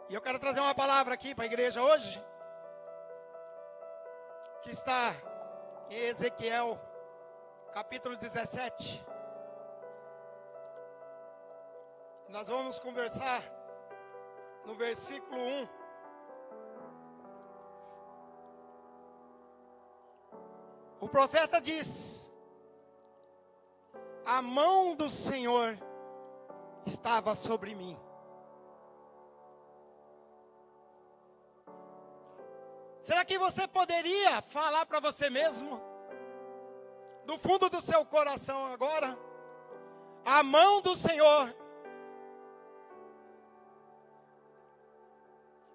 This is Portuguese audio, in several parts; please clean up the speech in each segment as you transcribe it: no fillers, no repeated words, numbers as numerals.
E eu quero trazer uma palavra aqui para a igreja hoje, que está em Ezequiel, capítulo 17. Nós vamos conversar no versículo 1. O profeta diz: a mão do Senhor estava sobre mim. Será que você poderia falar para você mesmo, do fundo do seu coração agora, a mão do Senhor?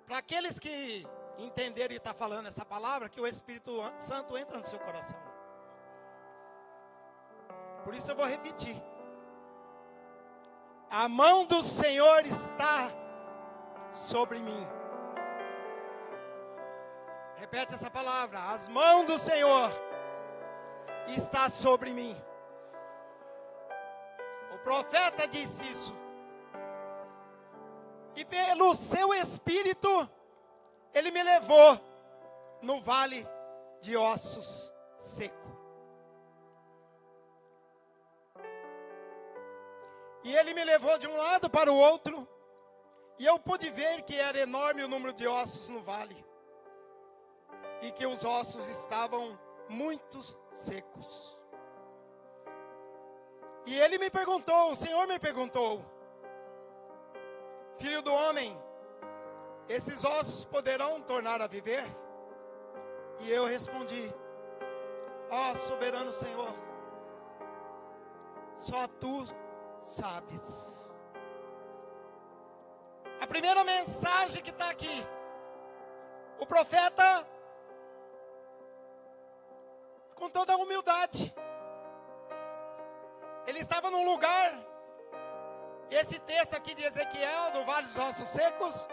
Para aqueles que entenderam e está falando essa palavra, que o Espírito Santo entra no seu coração. Por isso eu vou repetir. A mão do Senhor está sobre mim. Repete essa palavra. As mãos do Senhor está sobre mim. O profeta disse isso. E pelo seu Espírito, ele me levou no vale de ossos seco. E ele me levou de um lado para o outro, e eu pude ver que era enorme o número de ossos no vale, e que os ossos estavam muito secos. E ele me perguntou, o Senhor me perguntou: filho do homem, esses ossos poderão tornar a viver? E eu respondi: ó soberano Senhor, só tu sabes. A primeira mensagem que está aqui, o profeta, com toda a humildade, ele estava num lugar, esse texto aqui de Ezequiel, do Vale dos Ossos Secos,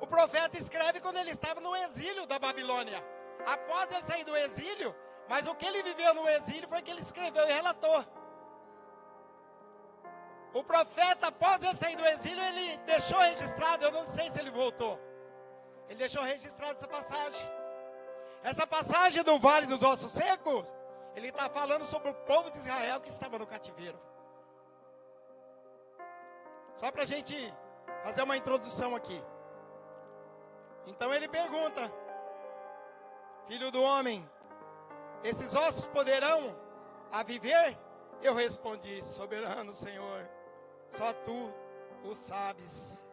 o profeta escreve quando ele estava no exílio da Babilônia, após ele sair do exílio, mas o que ele viveu no exílio foi que ele escreveu e relatou. O profeta, após ele sair do exílio, ele deixou registrado, eu não sei se ele voltou, ele deixou registrado essa passagem. Essa passagem do Vale dos Ossos Secos, ele está falando sobre o povo de Israel que estava no cativeiro. Só para a gente fazer uma introdução aqui. Então ele pergunta: filho do homem, esses ossos poderão a viver? Eu respondi: soberano Senhor, só tu o sabes.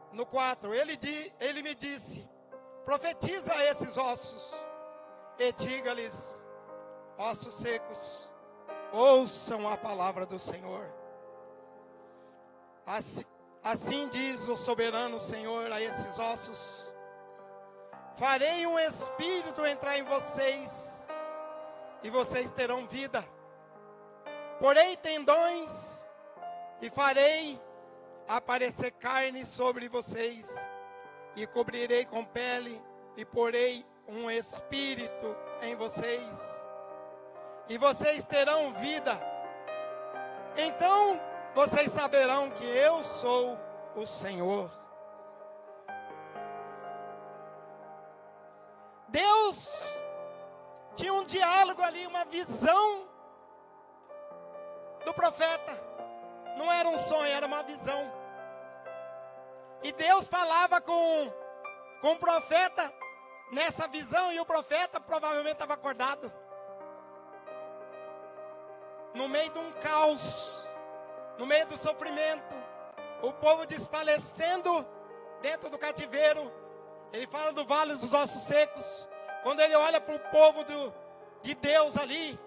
No 4, ele me disse: profetiza a esses ossos e diga-lhes: ossos secos, ouçam a palavra do Senhor. Assim diz o soberano Senhor a esses ossos: farei um espírito entrar em vocês, e vocês terão vida. Porei tendões, e farei aparecer carne sobre vocês, e cobrirei com pele, e porei um espírito em vocês, e vocês terão vida. Então vocês saberão que eu sou o Senhor. Deus tinha um diálogo ali, uma visão do profeta. Não era um sonho, era uma visão. E Deus falava com o profeta nessa visão, e o profeta provavelmente estava acordado, no meio de um caos, no meio do sofrimento, o povo desfalecendo dentro do cativeiro. Ele fala do Vale dos Ossos Secos. Quando ele olha para o povo de Deus ali,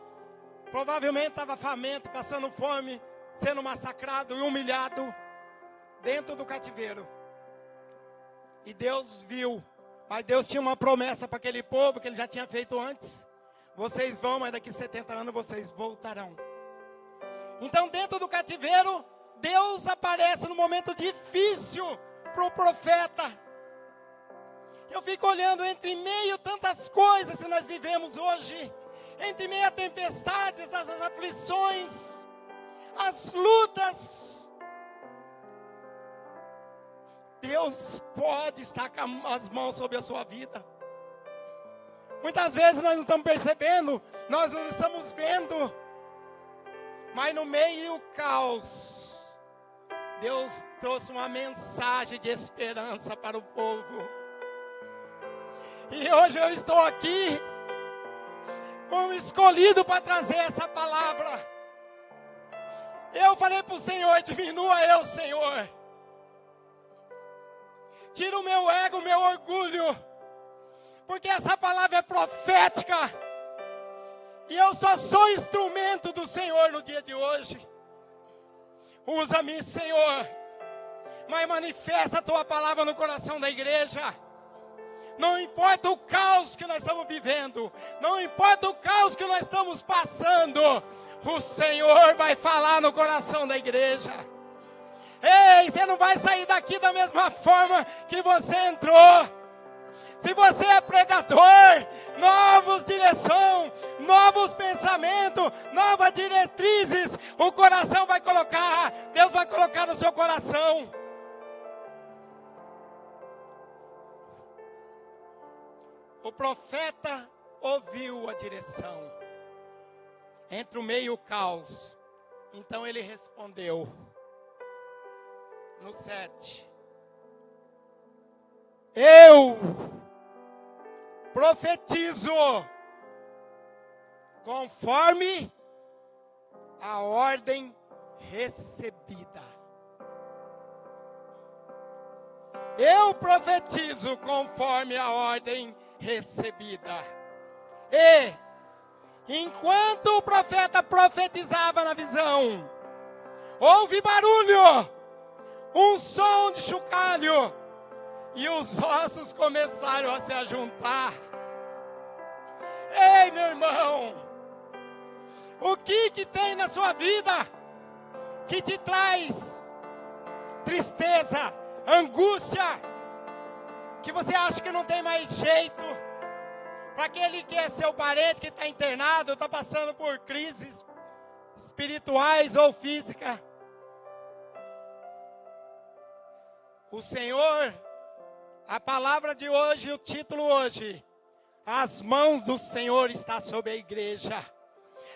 provavelmente estava faminto, passando fome, sendo massacrado e humilhado dentro do cativeiro. E Deus viu, mas Deus tinha uma promessa para aquele povo que ele já tinha feito antes: vocês vão, mas daqui 70 anos vocês voltarão. Então, dentro do cativeiro, Deus aparece no momento difícil para o profeta. Eu fico olhando, entre meio tantas coisas que nós vivemos hoje, entre meio a tempestades, as aflições, as lutas, Deus pode estar com as mãos sobre a sua vida. Muitas vezes nós não estamos percebendo, nós não estamos vendo, mas no meio do caos, Deus trouxe uma mensagem de esperança para o povo. E hoje eu estou aqui como escolhido para trazer essa palavra. Eu falei para o Senhor: diminua eu, Senhor. Tira o meu ego, o meu orgulho, porque essa palavra é profética. E eu só sou instrumento do Senhor no dia de hoje. Usa-me, Senhor, mas manifesta a tua palavra no coração da igreja. Não importa o caos que nós estamos vivendo, não importa o caos que nós estamos passando, o Senhor vai falar no coração da igreja. Ei, você não vai sair daqui da mesma forma que você entrou. Se você é pregador, novas direção, novos pensamentos, novas diretrizes, o coração vai colocar, Deus vai colocar no seu coração. O profeta ouviu a direção, entre o meio e o caos, então ele respondeu, no 7, eu profetizo conforme a ordem recebida. Eu profetizo conforme a ordem recebida. E enquanto o profeta profetizava na visão, houve barulho, um som de chocalho, e os ossos começaram a se ajuntar. Ei, meu irmão, o que tem na sua vida que te traz tristeza, angústia, que você acha que não tem mais jeito? Para aquele que é seu parente, que está internado, está passando por crises espirituais ou físicas, o Senhor, a palavra de hoje, o título hoje, as mãos do Senhor está sobre a igreja.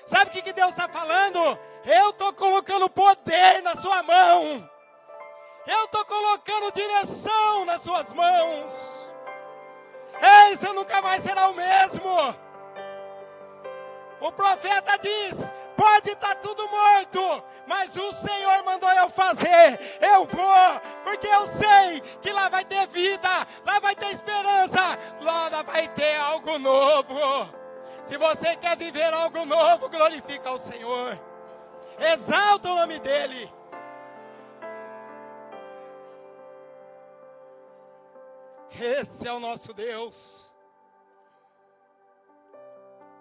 Sabe o que Deus está falando? Eu estou colocando poder na sua mão. Eu estou colocando direção nas suas mãos. Ei, você nunca mais será o mesmo. O profeta diz, pode estar tudo morto, mas o Senhor mandou eu fazer. Eu vou, porque eu sei que lá vai ter vida, lá vai ter esperança, lá vai ter algo novo. Se você quer viver algo novo, glorifica ao Senhor. Exalta o nome dEle. Esse é o nosso Deus.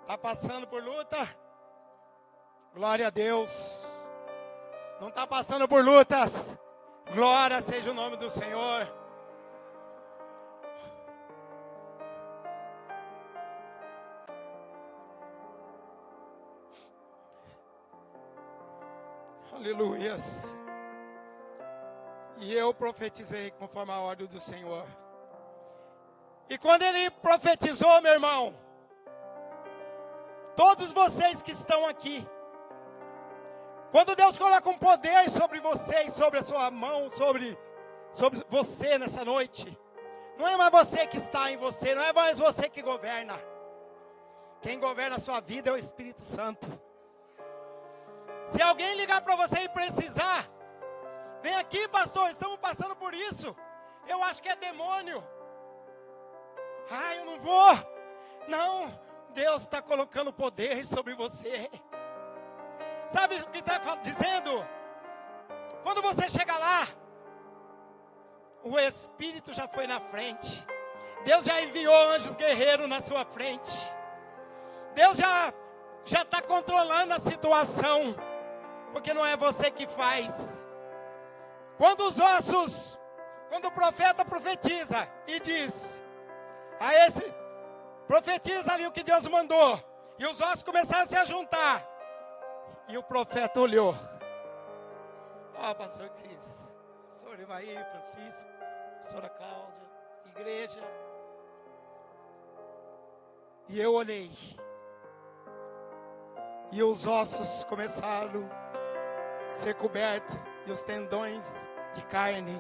Está passando por luta? Glória a Deus. Não está passando por lutas? Glória seja o nome do Senhor. Aleluias. E eu profetizei conforme a ordem do Senhor. E quando ele profetizou, meu irmão, todos vocês que estão aqui, quando Deus coloca um poder sobre vocês, sobre a sua mão, sobre você nessa noite, não é mais você que está em você, não é mais você que governa. Quem governa a sua vida é o Espírito Santo. Se alguém ligar para você e precisar, vem aqui, pastor, estamos passando por isso. Eu acho que é demônio. Ah, eu não vou. Não, Deus está colocando poder sobre você. Sabe o que está dizendo? Quando você chega lá, o Espírito já foi na frente. Deus já enviou anjos guerreiros na sua frente. Deus já está controlando a situação, porque não é você que faz. Quando o profeta profetiza e diz, profetiza ali o que Deus mandou, e os ossos começaram a se juntar, e o profeta olhou, pastor Cris, pastor Evaí, Francisco, Pastora Cláudia, igreja. E eu olhei. E os ossos começaram a ser cobertos. E os tendões de carne.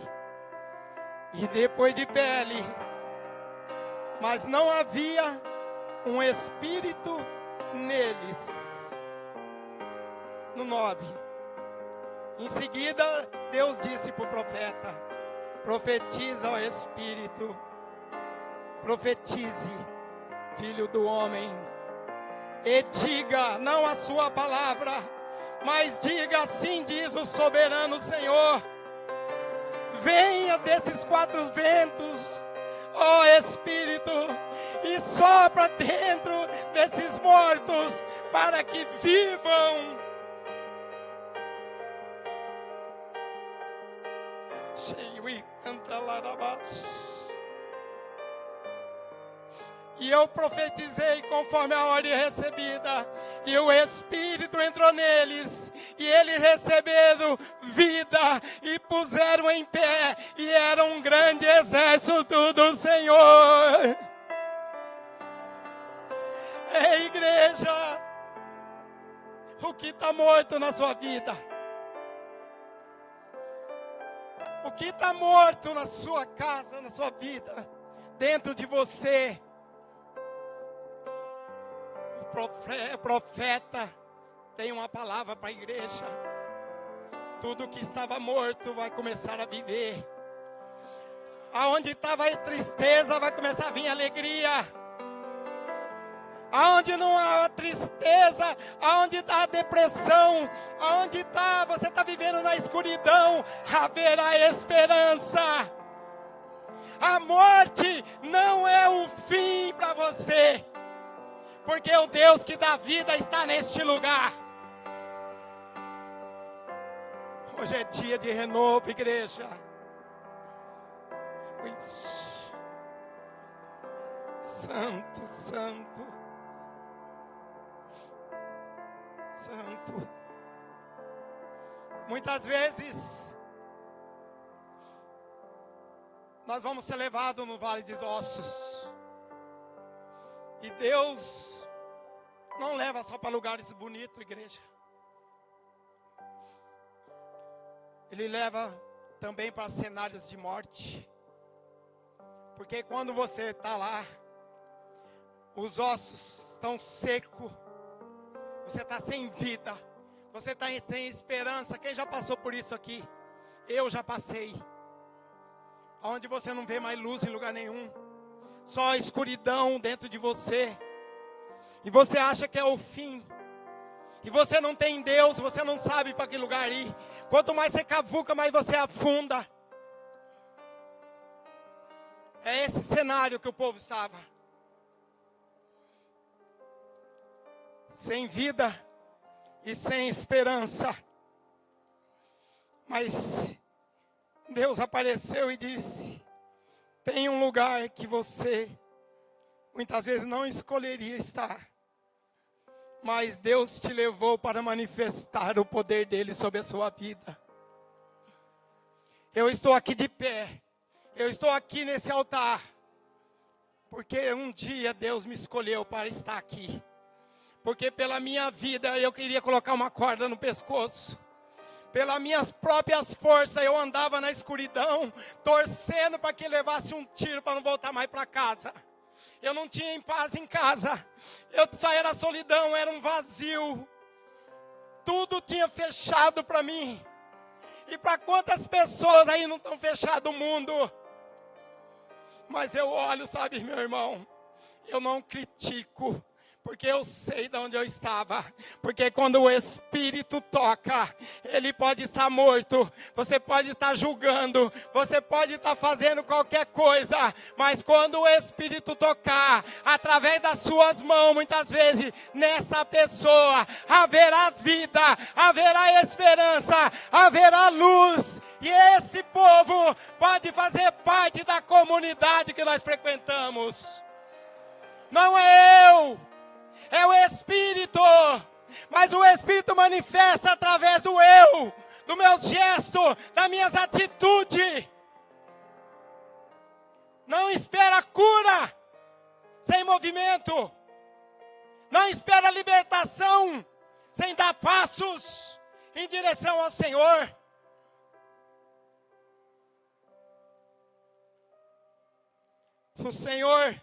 E depois de pele. Mas não havia um espírito neles. No 9. Em seguida, Deus disse para o profeta: profetiza ao espírito. Profetize, filho do homem. E diga, não a sua palavra, mas diga: assim diz o soberano Senhor. Venha desses 4 ventos, ó Espírito, e sopra dentro desses mortos, para que vivam. Cheio e canta larabás. E eu profetizei conforme a ordem recebida. E o Espírito entrou neles. E eles receberam vida. E puseram em pé. E era um grande exército do Senhor. Ei, igreja. O que está morto na sua vida? O que está morto na sua casa, na sua vida? Dentro de você? O profeta tem uma palavra para a igreja. Tudo que estava morto vai começar a viver. Aonde estava a tristeza vai começar a vir alegria. Aonde não há tristeza, aonde está a depressão, aonde você está vivendo na escuridão, haverá esperança. A morte não é um fim para você. Porque o Deus que dá vida está neste lugar. Hoje é dia de renovo, igreja. Santo, santo. Santo. Muitas vezes nós vamos ser levados no vale dos ossos. E Deus não leva só para lugares bonitos, igreja. Ele leva também para cenários de morte. Porque quando você está lá, os ossos estão secos. Você está sem vida. Você está sem esperança. Quem já passou por isso aqui? Eu já passei. Onde você não vê mais luz em lugar nenhum. Só a escuridão dentro de você. E você acha que é o fim. E você não tem Deus, você não sabe para que lugar ir. Quanto mais você cavuca, mais você afunda. É esse cenário que o povo estava. Sem vida e sem esperança. Mas Deus apareceu e disse: tem um lugar que você muitas vezes não escolheria estar. Mas Deus te levou para manifestar o poder dele sobre a sua vida. Eu estou aqui de pé. Eu estou aqui nesse altar. Porque um dia Deus me escolheu para estar aqui. Porque pela minha vida eu queria colocar uma corda no pescoço. Pelas minhas próprias forças eu andava na escuridão, torcendo para que levasse um tiro para não voltar mais para casa. Eu não tinha paz em casa. Eu só era solidão, era um vazio. Tudo tinha fechado para mim. E para quantas pessoas aí não estão fechado o mundo? Mas eu olho, sabe, meu irmão, eu não critico. Porque eu sei de onde eu estava. Porque quando o Espírito toca, ele pode estar morto. Você pode estar julgando. Você pode estar fazendo qualquer coisa. Mas quando o Espírito tocar, através das suas mãos, muitas vezes, nessa pessoa, haverá vida, haverá esperança, haverá luz. E esse povo pode fazer parte da comunidade que nós frequentamos. Não é eu. É o Espírito, mas o Espírito manifesta através do eu, do meu gesto, das minhas atitudes. Não espera cura sem movimento. Não espera libertação sem dar passos em direção ao Senhor. O Senhor,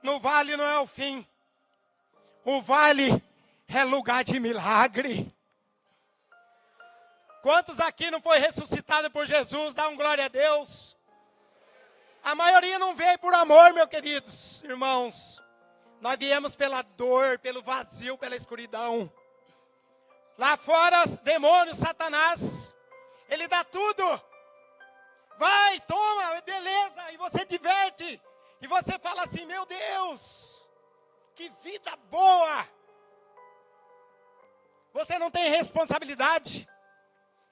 no vale não é o fim. O vale é lugar de milagre. Quantos aqui não foi ressuscitado por Jesus? Dá um glória a Deus. A maioria não veio por amor, meus queridos irmãos. Nós viemos pela dor, pelo vazio, pela escuridão. Lá fora, demônios, Satanás, ele dá tudo. Vai, toma, beleza, e você diverte. E você fala assim, meu Deus, que vida boa. Você não tem responsabilidade.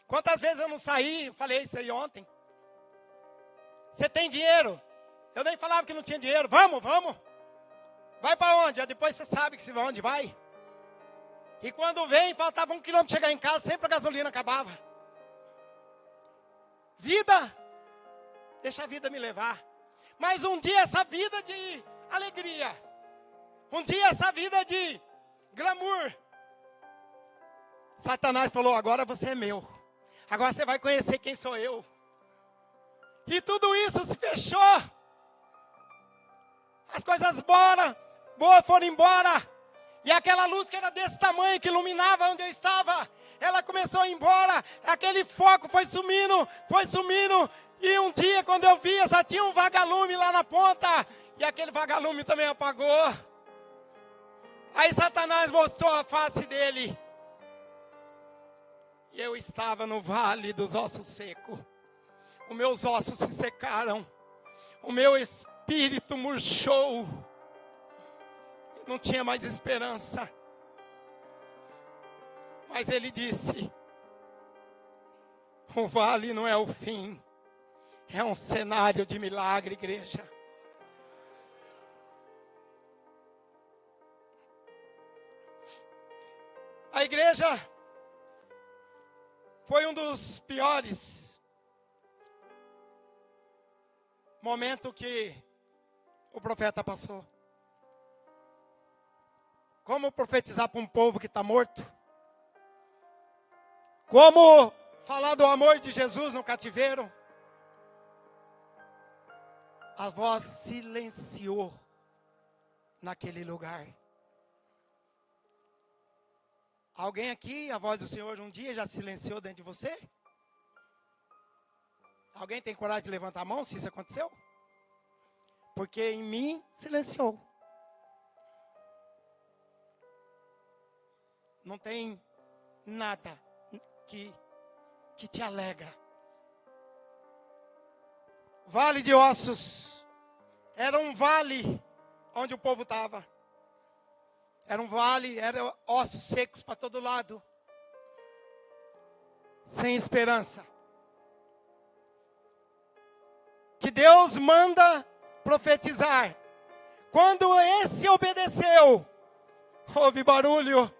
Quantas vezes eu não saí, eu falei isso aí ontem. Você tem dinheiro? Eu nem falava que não tinha dinheiro. Vamos. Vai para onde? Depois você sabe que se vai onde vai. E quando vem, faltava 1 quilômetro para chegar em casa, sempre a gasolina acabava. Vida, deixa a vida me levar. Mas um dia essa vida de alegria, um dia essa vida de glamour, Satanás falou, agora você é meu. Agora você vai conhecer quem sou eu. E tudo isso se fechou. As coisas boas foram embora. E aquela luz que era desse tamanho, que iluminava onde eu estava, ela começou a ir embora. Aquele foco foi sumindo. E um dia, quando eu via, só tinha um vagalume lá na ponta. E aquele vagalume também apagou. Aí Satanás mostrou a face dele. E eu estava no vale dos ossos secos. Os meus ossos se secaram. O meu espírito murchou. Não tinha mais esperança. Mas ele disse, o vale não é o fim. É um cenário de milagre, igreja. A igreja foi um dos piores momentos que o profeta passou. Como profetizar para um povo que está morto? Como falar do amor de Jesus no cativeiro? A voz silenciou naquele lugar. Alguém aqui, a voz do Senhor um dia já silenciou dentro de você? Alguém tem coragem de levantar a mão se isso aconteceu? Porque em mim silenciou. Não tem nada que te alegra. Vale de ossos. Era um vale onde o povo estava. Era um vale, eram ossos secos para todo lado. Sem esperança. Que Deus manda profetizar. Quando esse obedeceu, houve barulho.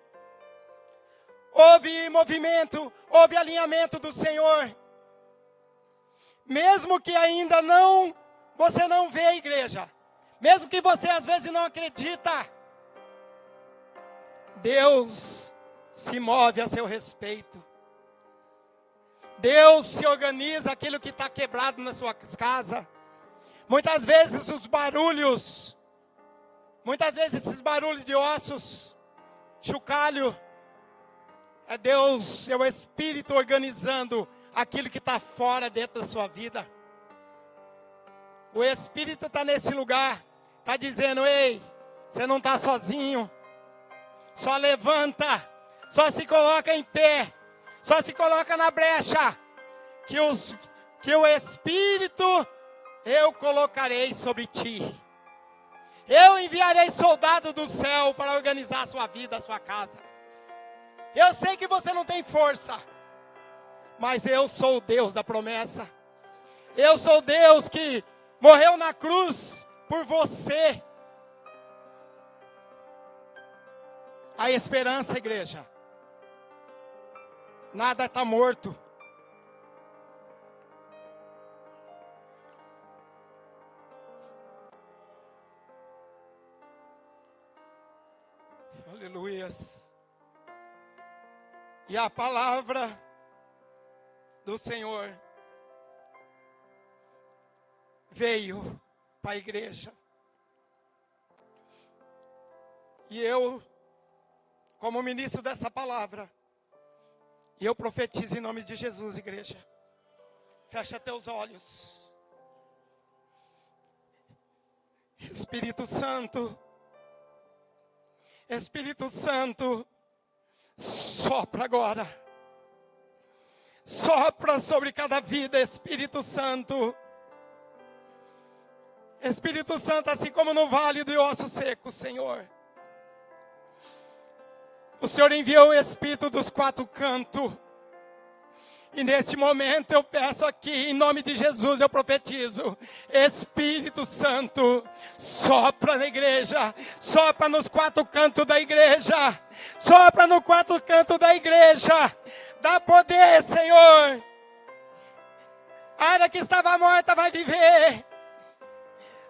Houve movimento, houve alinhamento do Senhor. Mesmo que ainda você não vê a igreja. Mesmo que você às vezes não acredita. Deus se move a seu respeito. Deus se organiza aquilo que está quebrado na sua casa. Muitas vezes esses barulhos de ossos, chocalho, é Deus, é o Espírito organizando aquilo que está fora dentro da sua vida. O Espírito está nesse lugar, está dizendo, ei, você não está sozinho. Só levanta, só se coloca em pé, só se coloca na brecha, que o Espírito eu colocarei sobre ti. Eu enviarei soldados do céu para organizar a sua vida, a sua casa. Eu sei que você não tem força, mas eu sou o Deus da promessa. Eu sou o Deus que morreu na cruz por você. A esperança, igreja. Nada está morto. dias. E a palavra do Senhor veio para a igreja. E eu, como ministro dessa palavra, eu profetizo em nome de Jesus, igreja. Fecha teus olhos. Espírito Santo, Espírito Santo, sopra agora. Sopra sobre cada vida, Espírito Santo. Espírito Santo, assim como no vale do osso seco, Senhor. O Senhor enviou o Espírito dos quatro cantos. E nesse momento eu peço aqui, em nome de Jesus, eu profetizo. Espírito Santo, sopra na igreja. Sopra nos quatro cantos da igreja. Sopra no quatro cantos da igreja. Dá poder, Senhor. A área que estava morta vai viver.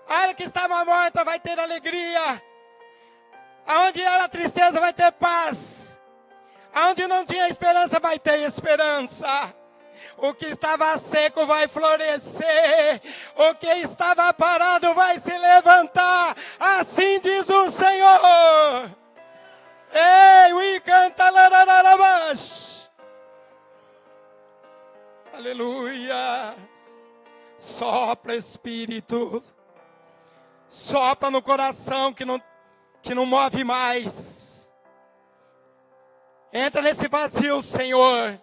A área que estava morta vai ter alegria. Aonde era tristeza vai ter paz. Aonde não tinha esperança vai ter esperança. O que estava seco vai florescer. O que estava parado vai se levantar. Assim diz o Senhor. Ei, we canta larararabash. Aleluia. Sopra, Espírito. Sopra no coração que não move mais. Entra nesse vazio, Senhor.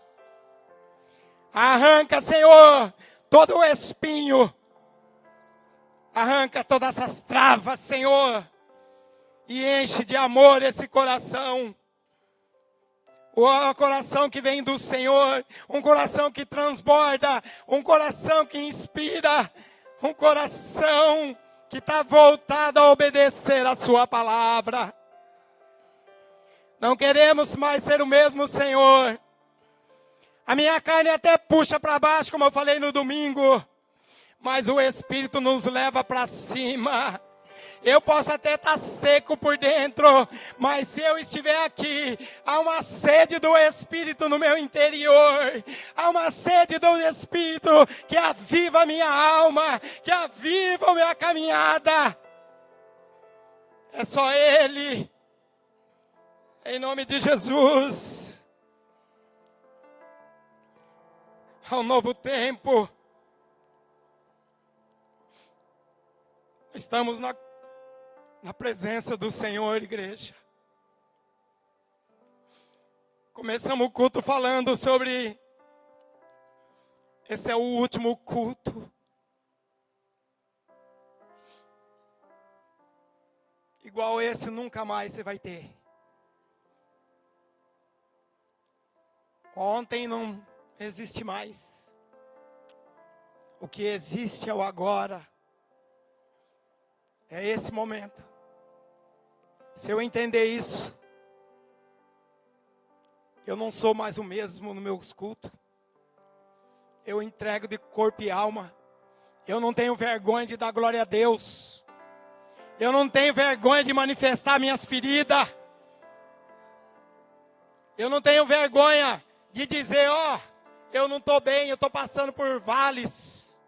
Arranca, Senhor, todo o espinho. Arranca todas essas travas, Senhor. E enche de amor esse coração. O coração que vem do Senhor. Um coração que transborda. Um coração que inspira. Um coração que está voltado a obedecer a sua palavra. Não queremos mais ser o mesmo, Senhor. A minha carne até puxa para baixo, como eu falei no domingo. Mas o Espírito nos leva para cima. Eu posso até estar seco por dentro, mas se eu estiver aqui, há uma sede do Espírito no meu interior. Há uma sede do Espírito que aviva a minha alma, que aviva a minha caminhada. É só Ele. Em nome de Jesus. Há um novo tempo. Estamos na presença do Senhor, igreja. Começamos o culto falando sobre esse é o último culto. Igual esse nunca mais você vai ter. Ontem não existe mais. O que existe é o agora. É esse momento. Se eu entender isso, eu não sou mais o mesmo nos meus cultos. Eu entrego de corpo e alma. Eu não tenho vergonha de dar glória a Deus. Eu não tenho vergonha de manifestar minhas feridas. Eu não tenho vergonha de dizer, ó, eu não estou bem, eu estou passando por vales.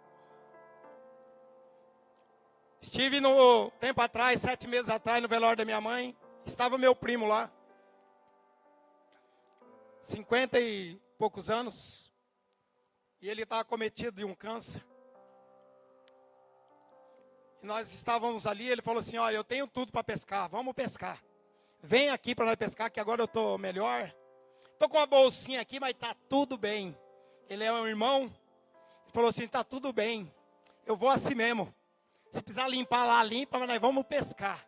Estive no tempo atrás, 7 meses atrás, no velório da minha mãe. Estava meu primo lá. 50 e poucos anos. E ele estava cometido de um câncer. E nós estávamos ali, ele falou assim, olha, eu tenho tudo para pescar, vamos pescar. Vem aqui para nós pescar, que agora eu estou melhor. Estou com uma bolsinha aqui, mas está tudo bem. Ele é um irmão. Ele falou assim, está tudo bem. Eu vou assim mesmo. Se precisar limpar lá, limpa, mas nós vamos pescar.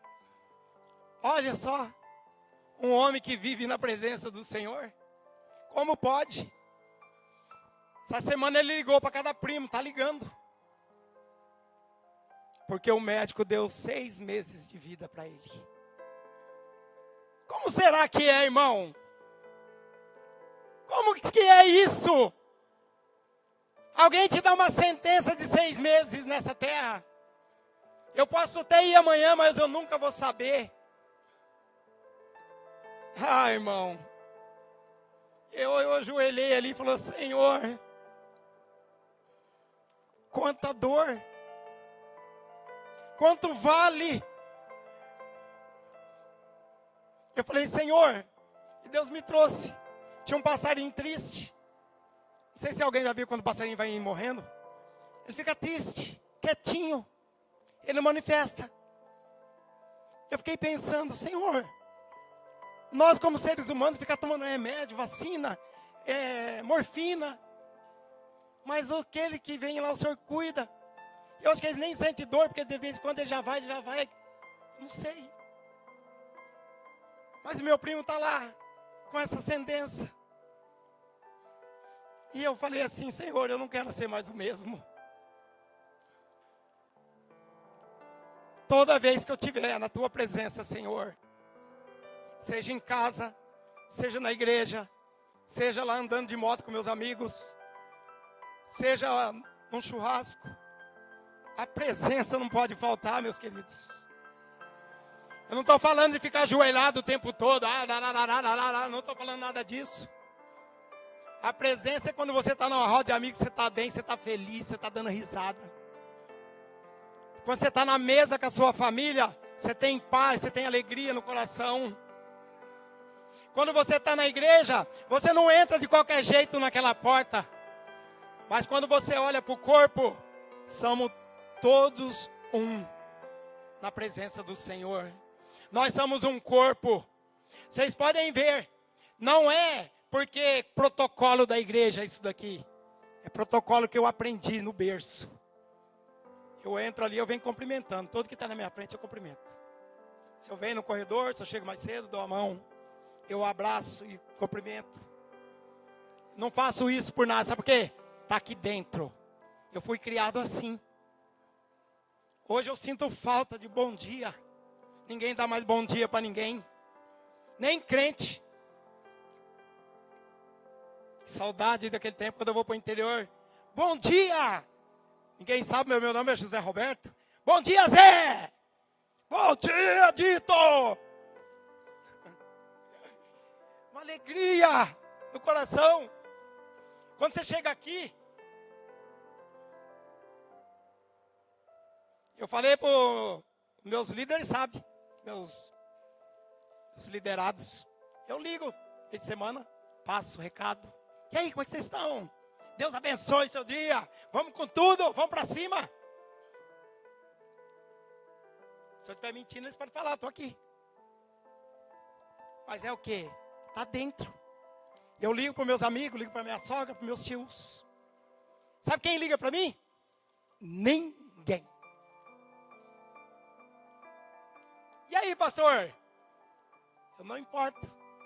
Olha só. Um homem que vive na presença do Senhor. Como pode? Essa semana ele ligou para cada primo, está ligando. Porque o médico deu 6 meses de vida para ele. Como será que é, irmão? Como que é isso? Alguém te dá uma sentença de 6 meses nessa terra? Eu posso até ir amanhã, mas eu nunca vou saber. Ah, irmão. Eu ajoelhei ali e falei, Senhor, quanta dor, quanto vale. Eu falei, Senhor, e Deus me trouxe. Tinha um passarinho triste. Não sei se alguém já viu quando o passarinho vai morrendo. Ele fica triste, quietinho. Ele não manifesta. Eu fiquei pensando, Senhor, nós como seres humanos ficamos tomando remédio, vacina, morfina. Mas aquele que vem lá, o Senhor cuida. Eu acho que ele nem sente dor, porque de vez em quando ele já vai. Não sei. Mas meu primo está lá, com essa sentença. E eu falei assim, Senhor, eu não quero ser mais o mesmo. Toda vez que eu estiver na Tua presença, Senhor, seja em casa, seja na igreja, seja lá andando de moto com meus amigos, seja num churrasco, a presença não pode faltar, meus queridos. Eu não estou falando de ficar ajoelhado o tempo todo, não estou falando nada disso. A presença é quando você está numa roda de amigos, você está bem, você está feliz, você está dando risada. Quando você está na mesa com a sua família, você tem paz, você tem alegria no coração. Quando você está na igreja, você não entra de qualquer jeito naquela porta. Mas quando você olha para o corpo, somos todos um na presença do Senhor. Nós somos um corpo. Vocês podem ver, não é porque protocolo da igreja isso daqui. É protocolo que eu aprendi no berço. Eu entro ali, eu venho cumprimentando. Todo que está na minha frente eu cumprimento. Se eu venho no corredor, se eu chego mais cedo, dou a mão. Eu abraço e cumprimento. Não faço isso por nada, sabe por quê? Está aqui dentro. Eu fui criado assim. Hoje eu sinto falta de bom dia. Ninguém dá mais bom dia para ninguém. Nem crente. Saudade daquele tempo quando eu vou para o interior. Bom dia! Ninguém sabe, meu nome é José Roberto. Bom dia, Zé! Bom dia, Dito! Uma alegria no coração. Quando você chega aqui, eu falei para os meus líderes, sabe? Meus liderados. Eu ligo, fim de semana, passo o recado. E aí, como é que vocês estão? Deus abençoe seu dia. Vamos com tudo, vamos para cima. Se eu estiver mentindo, eles podem falar, estou aqui. Mas é o quê? Está dentro. Eu ligo para meus amigos, ligo para minha sogra, para meus tios. Sabe quem liga para mim? Ninguém. E aí, pastor? Eu não importo.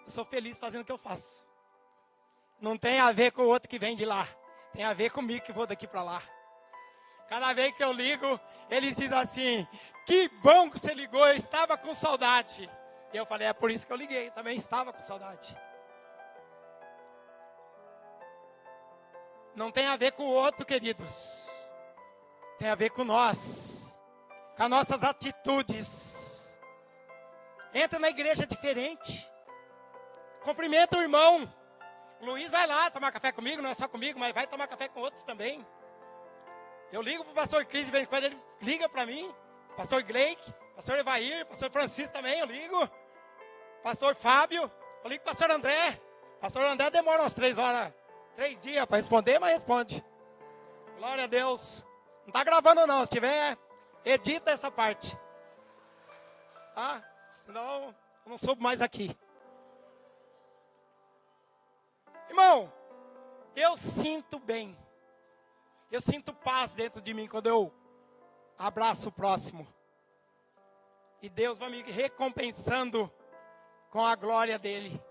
Eu sou feliz fazendo o que eu faço. Não tem a ver com o outro que vem de lá. Tem a ver comigo que vou daqui para lá. Cada vez que eu ligo, eles dizem assim, que bom que você ligou, eu estava com saudade. E eu falei, é por isso que eu liguei, também estava com saudade. Não tem a ver com o outro, queridos. Tem a ver com nós. Com as nossas atitudes. Entra na igreja diferente. Cumprimenta o irmão. O Luiz vai lá tomar café comigo, não é só comigo, mas vai tomar café com outros também. Eu ligo para o pastor Cris, de vez em quando ele liga para mim. Pastor Gleick, pastor Evair, pastor Francisco também, eu ligo. Pastor Fábio, eu ligo para o pastor André. Pastor André demora umas 3 dias para responder, mas responde. Glória a Deus. Não está gravando não, se tiver, edita essa parte. Tá? Senão eu não soube mais aqui. Irmão, eu sinto bem. Eu sinto paz dentro de mim quando eu abraço o próximo. E Deus vai me recompensando com a glória dele.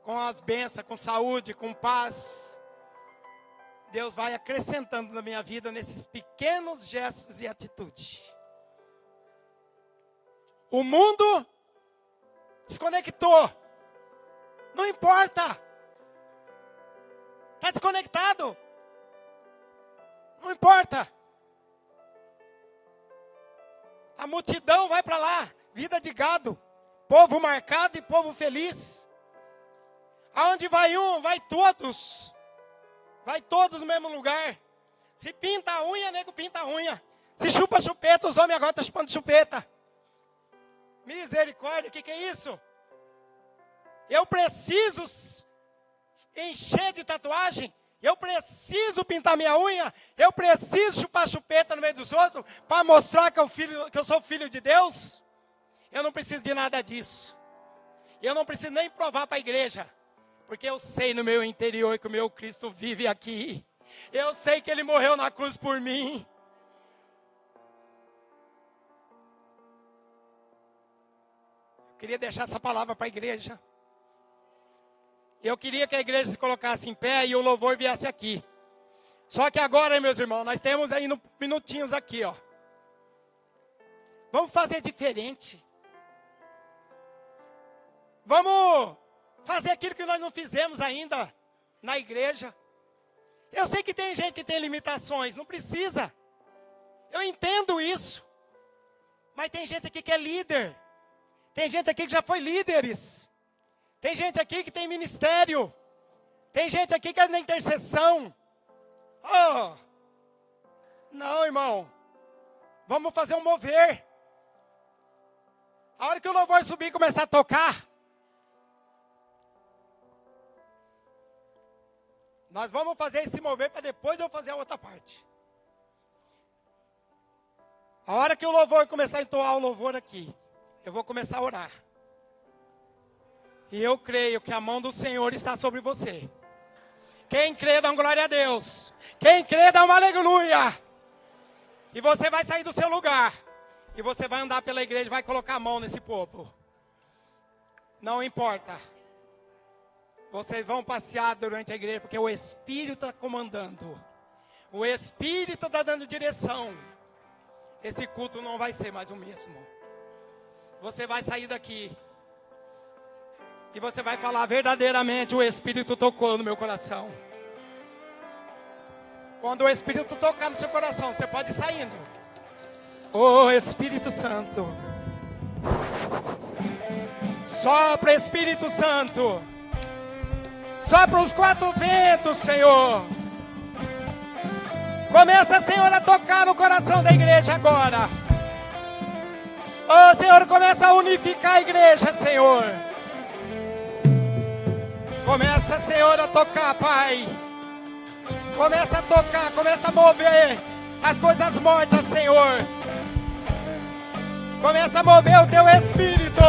Com as bênçãos, com saúde, com paz. Deus vai acrescentando na minha vida nesses pequenos gestos e atitudes. O mundo desconectou. Não importa. Está desconectado. Não importa. A multidão vai para lá. Vida de gado. Povo marcado e povo feliz. Aonde vai um, vai todos. Vai todos no mesmo lugar. Se pinta a unha, nego pinta a unha. Se chupa chupeta, os homens agora estão chupando chupeta. Misericórdia, o que é isso? Eu preciso encher de tatuagem. Eu preciso pintar minha unha. Eu preciso chupar chupeta no meio dos outros para mostrar que eu sou filho de Deus. Eu não preciso de nada disso. Eu não preciso nem provar para a igreja. Porque eu sei no meu interior que o meu Cristo vive aqui. Eu sei que Ele morreu na cruz por mim. Eu queria deixar essa palavra para a igreja. Eu queria que a igreja se colocasse em pé e o louvor viesse aqui. Só que agora, meus irmãos, nós temos aí minutinhos aqui, ó. Vamos fazer diferente. Vamos fazer aquilo que nós não fizemos ainda na igreja. Eu sei que tem gente que tem limitações, não precisa. Eu entendo isso. Mas tem gente aqui que é líder. Tem gente aqui que já foi líderes. Tem gente aqui que tem ministério. Tem gente aqui que é na intercessão. Oh, não, irmão. Vamos fazer um mover. A hora que o louvor subir e começar a tocar, nós vamos fazer esse mover para depois eu fazer a outra parte. A hora que o louvor começar a entoar o louvor aqui, eu vou começar a orar. E eu creio que a mão do Senhor está sobre você. Quem crê, dá uma glória a Deus. Quem crê, dá uma aleluia. E você vai sair do seu lugar. E você vai andar pela igreja e vai colocar a mão nesse povo. Não importa. Vocês vão passear durante a igreja, porque o Espírito está comandando. O Espírito está dando direção. Esse culto não vai ser mais o mesmo. Você vai sair daqui. E você vai falar verdadeiramente, o Espírito tocou no meu coração. Quando o Espírito tocar no seu coração, você pode ir saindo. Ô Espírito Santo. Sopra, Espírito Santo. Sopra os quatro ventos, Senhor. Começa, Senhor, a tocar no coração da igreja agora. Ô Senhor, começa a unificar a igreja, Senhor. Começa, Senhor, a tocar, Pai. Começa a tocar, começa a mover as coisas mortas, Senhor. Começa a mover o teu Espírito.